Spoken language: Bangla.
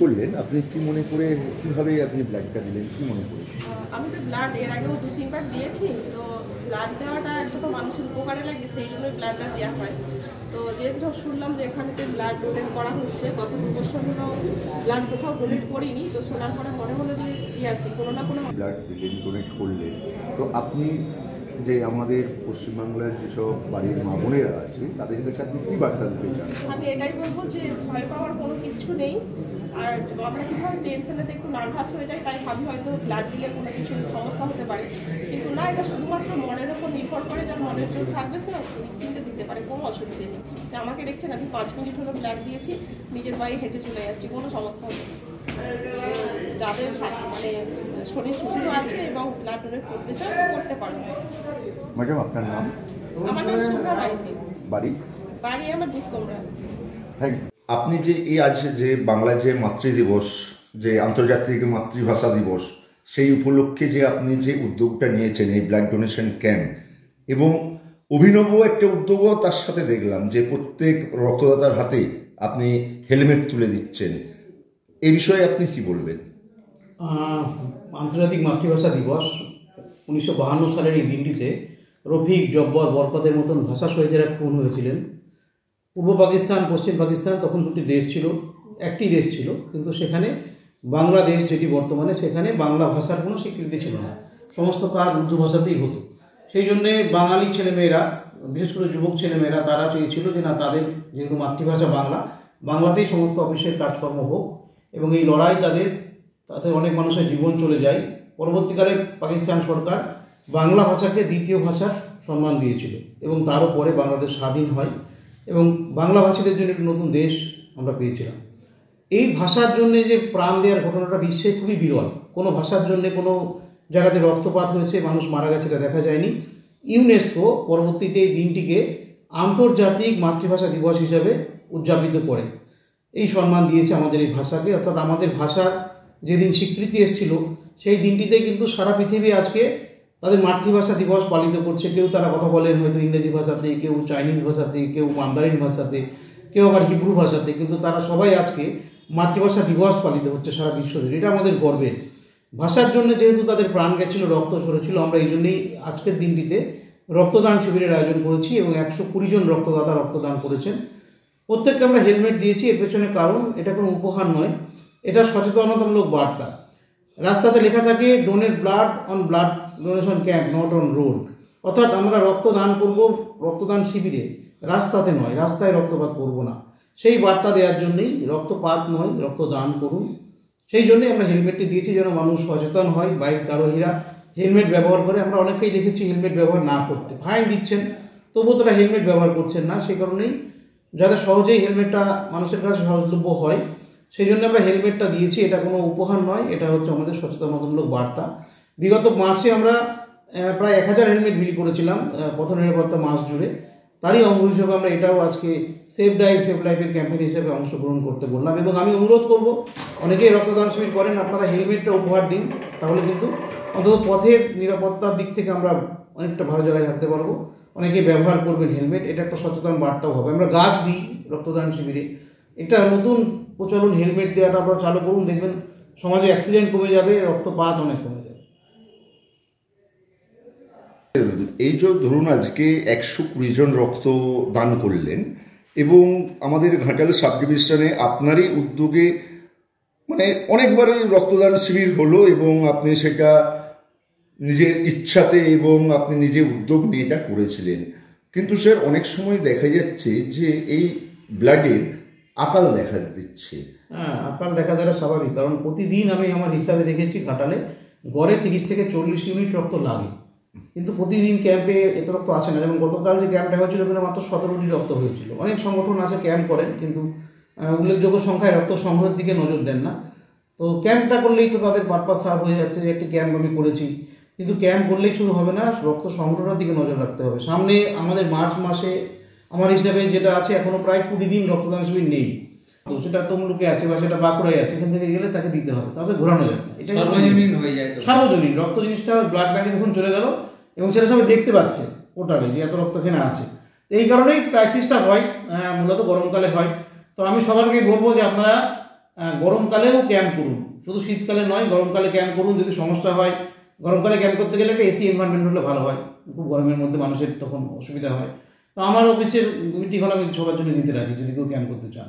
করলেন, আপনি কি মনে করে কিভাবে আপনি ব্লাডটা দিলেন, কি মনে করে? আমি তো ব্লাড এর আগেও 2-3 বার দিয়েছি। তো ব্লাড দেওয়াটা একটা তো মানুষের উপকারে লাগে, সেই জন্যই ব্লাডটা দেওয়া হয়। তো যেহেতু শুনলাম যে এখানেতে ব্লাড ডোনেট করা হচ্ছে, গত 2 বছর হলো ব্লাড কোথাও ডোনেট করিনি। তো শোনার পরে মনে হলো যে দিয়ে আসি কোনো না কোনো। ব্লাড দিলেন, ডোনেট করলেন, তো আপনি যে আমাদের পশ্চিমবাংলার যেসব বাড়ির মা বোনেরা আছে তাদের কাছে আপনি কী বার্তা দিতে চান? আমি এটাই বলবো যে ভয় পাওয়ার কোনো কিছু নেই। আর আমরা কীভাবে টেনশনেতে একটু নার্ভাস হয়ে যাই, তাই ভাবি হয়তো ব্লাড দিলে কোনো কিছু সমস্যা হতে পারে, কিন্তু না, এটা শুধুমাত্র মনের ওপর নির্ভর করে। যার মনের জোর থাকবে সে নিশ্চিন্তে দিতে পারে, কোনো অসুবিধে নেই। আমাকে দেখছেন আমি 5 মিনিট হলো ব্লাড দিয়েছি, নিজের বাড়ি হেঁটে চলে যাচ্ছি, কোনো সমস্যা হবে না। যাদের মানে শরীর সুস্থ আছে এবং ব্লাড ডোনেট করতে চায় তা করতে পারে। ম্যাডাম, আপনার নাম? আমার নাম সুধা বাইতি। বাড়ি? বাড়ি আমার দুধকমরা। Thank you. আপনি যে এই আজ যে বাংলায় যে মাতৃদিবস, যে আন্তর্জাতিক মাতৃভাষা দিবস, সেই উপলক্ষে যে আপনি যে উদ্যোগটা নিয়েছেন এই ব্লাড ডোনেশন ক্যাম্প, এবং অভিনব একটা উদ্যোগও তার সাথে দেখলাম যে প্রত্যেক রক্তদাতার হাতে আপনি হেলমেট তুলে দিচ্ছেন, এই বিষয়ে আপনি কি বলবেন? আন্তর্জাতিক মাতৃভাষা দিবস 1952 সালের এই দিনটিতে রফিক, জব্বর, বরকতের মতন ভাষা শহীদেরা খুন হয়েছিলেন। পূর্ব পাকিস্তান, পশ্চিম পাকিস্তান তখন দুটি দেশ ছিল, একটি দেশ ছিল, কিন্তু সেখানে বাংলাদেশ যেটি বর্তমানে, সেখানে বাংলা ভাষার কোনো স্বীকৃতি ছিল না, সমস্ত কাজ উর্দু ভাষাতেই হতো। সেই জন্যে বাঙালি ছেলেমেয়েরা, বিশেষ করে যুবক ছেলেমেয়েরা, তারা চেয়েছিল যে না, তাদের যেহেতু মাতৃভাষা বাংলা, বাংলাতেই সমস্ত অফিসের কাজকর্ম হোক। এবং এই লড়াই তাতে অনেক মানুষের জীবন চলে যায়। পরবর্তীকালে পাকিস্তান সরকার বাংলা ভাষাকে দ্বিতীয় ভাষার সম্মান দিয়েছিল এবং তারও পরে বাংলাদেশ স্বাধীন হয় এবং বাংলাভাষীদের জন্য একটি নতুন দেশ আমরা পেয়েছিলাম। এই ভাষার জন্যে যে প্রাণ দেওয়ার ঘটনাটা বিশ্বে খুবই বিরল। কোনো ভাষার জন্যে কোনো জায়গাতে রক্তপাত হয়েছে, মানুষ মারা গেছে, এটা দেখা যায়নি। ইউনেস্কো পরবর্তীতে এই দিনটিকে আন্তর্জাতিক মাতৃভাষা দিবস হিসাবে উদযাপিত করে এই সম্মান দিয়েছে আমাদের এই ভাষাকে। অর্থাৎ আমাদের ভাষার যেদিন স্বীকৃতি এসেছিল সেই দিনটিতে কিন্তু সারা পৃথিবী আজকে তাদের মাতৃভাষা দিবস পালিত করছে। কেউ তারা কথা বলেন হয়তো ইংরেজি ভাষাতে, কেউ চাইনিজ ভাষাতে, কেউ মান্দারিন ভাষাতে, কেউ আবার হিব্রু ভাষাতে, কিন্তু তারা সবাই আজকে মাতৃভাষা দিবস পালিত হচ্ছে সারা বিশ্বজুড়ে। এটা আমাদের গর্বের। ভাষার জন্য যেহেতু তাদের প্রাণ গেছিল, রক্ত ঝরেছিল, আমরা এই জন্যেই আজকের দিনটিতে রক্তদান শিবিরের আয়োজন করেছি এবং 120 জন রক্তদাতা রক্তদান করেছেন। প্রত্যেককে আমরা হেলমেট দিয়েছি। এর পেছনে কারণ, এটা কোনো উপহার নয়, এটা সচেতনতামূলক বার্তা। রাস্তাতে লেখা থাকে donate blood on blood donation camp, not on road. অর্থাৎ আমরা রক্তদান করব রক্তদান শিবিরে, রাস্তাতে নয়, রাস্তায় রক্তপাত করব না। সেই বার্তা দেওয়ার জন্যই, রক্তপাত নয়, রক্তদান করুন, সেই জন্যই আমরা হেলমেটটি দিয়েছি, যেন মানুষ সচেতন হয়। বাইক আরোহীরা হেলমেট ব্যবহার করে, আমরা অনেকেই দেখেছি হেলমেট ব্যবহার না করতে, ফাইন দিচ্ছেন, তবুও তারা হেলমেট ব্যবহার করছেন না। সেই কারণেই যাতে সহজেই হেলমেটটা মানুষের কাছে সহজলভ্য হয়, সেই জন্য আমরা হেলমেটটা দিয়েছি। এটা কোনো উপহার নয়, এটা হচ্ছে আমাদের সচেতনতামূলক বার্তা। বিগত মাসে আমরা প্রায় 1000 হেলমেট বিলি করেছিলাম পথ নিরাপত্তা মাস জুড়ে। তারই অঙ্গ হিসেবে আমরা এটাও আজকে সেফ ড্রাইভ সেফ লাইফের ক্যাম্পেইন হিসেবে অংশগ্রহণ করতে বললাম। এবং আমি অনুরোধ করব, অনেকেই রক্তদান শিবির করেন, আপনারা হেলমেটটা উপহার দিন, তাহলে কিন্তু অন্তত পথের নিরাপত্তার দিক থেকে আমরা অনেকটা ভালো জায়গায় থাকতে পারবো। অনেকে ব্যবহার করবেন হেলমেট, এটা একটা সচেতন বার্তাও হবে। আমরা গাছ দিই রক্তদান শিবিরে, একটা নতুন প্রচলন হেলমেট দেওয়াটা আপনারা চালু করুন, দেখবেন সমাজে অ্যাক্সিডেন্ট কমে যাবে, রক্তপাত অনেক কমে যাবে। এই যে ধরুন আজকে 120 জন রক্তদান করলেন এবং আমাদের ঘাটাল সাব ডিভিশনে আপনারই উদ্যোগে মানে অনেকবারই রক্তদান শিবির হলো এবং আপনি সেটা নিজের ইচ্ছাতে এবং আপনি নিজে উদ্যোগ নিয়ে এটা করেছিলেন। কিন্তু স্যার, অনেক সময় দেখা যাচ্ছে যে এই ব্লাডের আকাল দেখা দিচ্ছে। হ্যাঁ, আকাল দেখা যাওয়া স্বাভাবিক, কারণ প্রতিদিন আমি আমার হিসাবে দেখেছি ঘাটালে গড়ে 30 থেকে 40 ইউনিট রক্ত লাগে, কিন্তু প্রতিদিন ক্যাম্পে এত রক্ত আসে না। যেমন গতকাল যে ক্যাম্পটা হয়েছিল, ওখানে মাত্র 17টি রক্ত হয়েছিল। অনেক সংগঠন আছে ক্যাম্প করেন, কিন্তু উল্লেখযোগ্য সংখ্যায় রক্ত সংগ্রহের দিকে নজর দেন না। তো ক্যাম্পটা করলেই তো তাদের পারপাস সার্ভ হয়ে যাচ্ছে যে একটি ক্যাম্প আমি করেছি, কিন্তু ক্যাম্প করলেই শুধু হবে না, রক্ত সংগ্রহের দিকে নজর রাখতে হবে। সামনে আমাদের মার্চ মাসে আমার হিসাবে যেটা আছে, এখনও প্রায় 20 দিন রক্তদান শিবির নেই। তো সেটা তমলুকে আছে বা সেটা বাঁকুড়ায় আছে, এখান থেকে গেলে তাকে দিতে হবে, তবে ঘোরানো যাবে না। এটা সার্বজনীন রক্ত জিনিসটা ব্লাড ব্যাঙ্কে যখন চলে গেল এবং সেটা সবাই দেখতে পাচ্ছে পোর্টালে যে এত রক্ত এখানে আছে। এই কারণেই ক্রাইসিসটা হয়, মূলত গরমকালে হয়। তো আমি সবাইকে বলবো যে আপনারা গরমকালেও ক্যাম্প করুন, শুধু শীতকালে নয়, গরমকালে ক্যাম্প করুন। যদি সমস্যা হয়, গরমকালে ক্যাম্প করতে গেলে একটা এসি এনভায়রনমেন্ট হলে ভালো হয়, খুব গরমের মধ্যে মানুষের তখন অসুবিধা হয়। তো আমার অফিসের মিটিং হলে আমি সবার জন্য নিতে রাজি, যদি কেউ ক্যাম্প করতে চান।